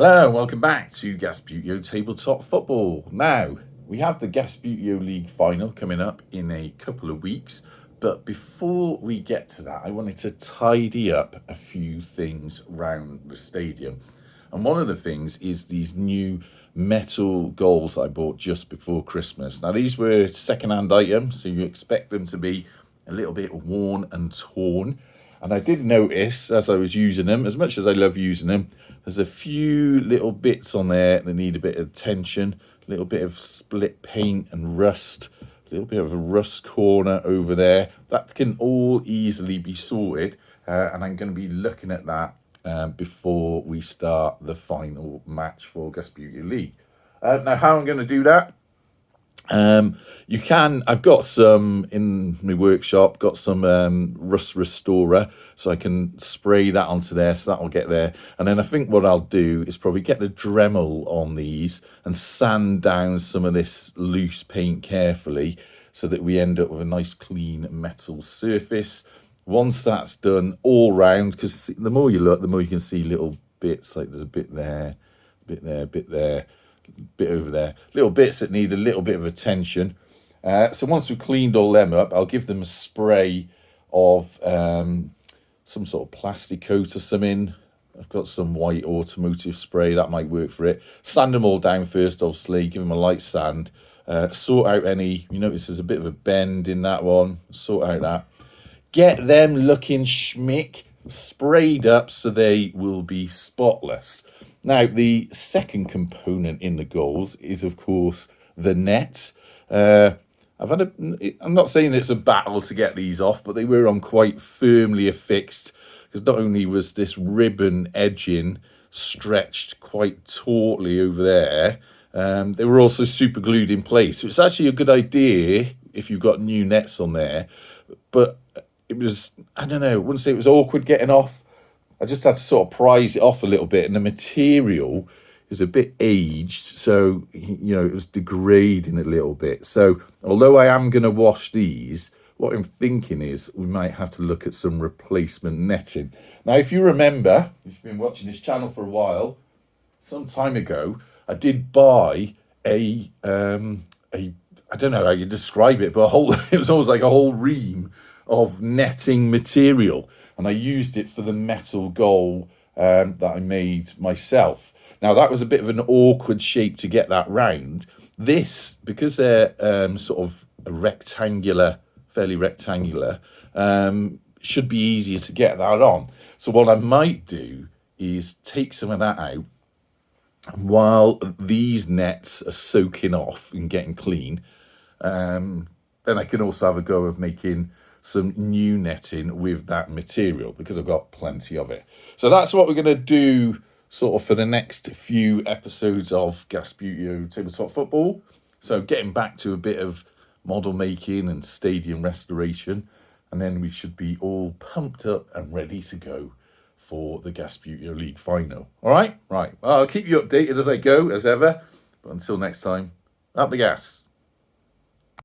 Hello and welcome back to Gasputio Tabletop Football. Now, we have the Gasputio League final coming up in a couple of weeks, but before we get to that, I wanted to tidy up a few things around the stadium. And one of the things is these new metal goals I bought just before Christmas. Now, these were second-hand items, so you expect them to be a little bit worn and torn. And I did notice as I was using them, as much as I love using them, there's a few little bits on there that need a bit of attention, a little bit of split paint and rust, a little bit of a rust corner over there. That can all easily be sorted, and I'm going to be looking at that before we start the final match for Gasputio League. Now, how I'm going to do that? I've got some in my workshop, got some rust restorer, so I can spray that onto there, so that'll get there. And then I think what I'll do is probably get the Dremel on these and sand down some of this loose paint carefully so that we end up with a nice clean metal surface. Once that's done all round, because the more you look, the more you can see little bits, like there's a bit there, a bit there, a bit there, bit over there, little bits that need a little bit of attention. So once we've cleaned all them up, I'll give them a spray of some sort of plastic coat or something. I've got some white automotive spray that might work for it. Sand them all down first, obviously, give them a light sand. Sort out any, you notice there's a bit of a bend in that one, sort out that. Get them looking schmick, sprayed up so they will be spotless. Now, the second component in the goals is, of course, the net. I'm not saying it's a battle to get these off, but they were on quite firmly affixed, because not only was this ribbon edging stretched quite tautly over there, they were also super glued in place. So it's actually a good idea if you've got new nets on there, but it was, I don't know, I wouldn't say it was awkward getting off. I just had to sort of prise it off a little bit, and the material is a bit aged, so, you know, it was degrading a little bit. So although I am going to wash these, what I'm thinking is we might have to look at some replacement netting. Now, if you remember, if you've been watching this channel for a while, some time ago, I did buy I don't know how you describe it, but it was almost like a whole ream of netting material, and I used it for the metal goal that I made myself. Now, that was a bit of an awkward shape to get that round. This, because they're sort of fairly rectangular, should be easier to get that on. So what I might do is take some of that out while these nets are soaking off and getting clean. Then I can also have a go of making some new netting with that material, because I've got plenty of it. So that's what we're going to do sort of for the next few episodes of Gasputio Tabletop Football. So getting back to a bit of model making and stadium restoration, and then we should be all pumped up and ready to go for the Gasputio League final. All right? Right. Well, I'll keep you updated as I go, as ever. But until next time, up the gas.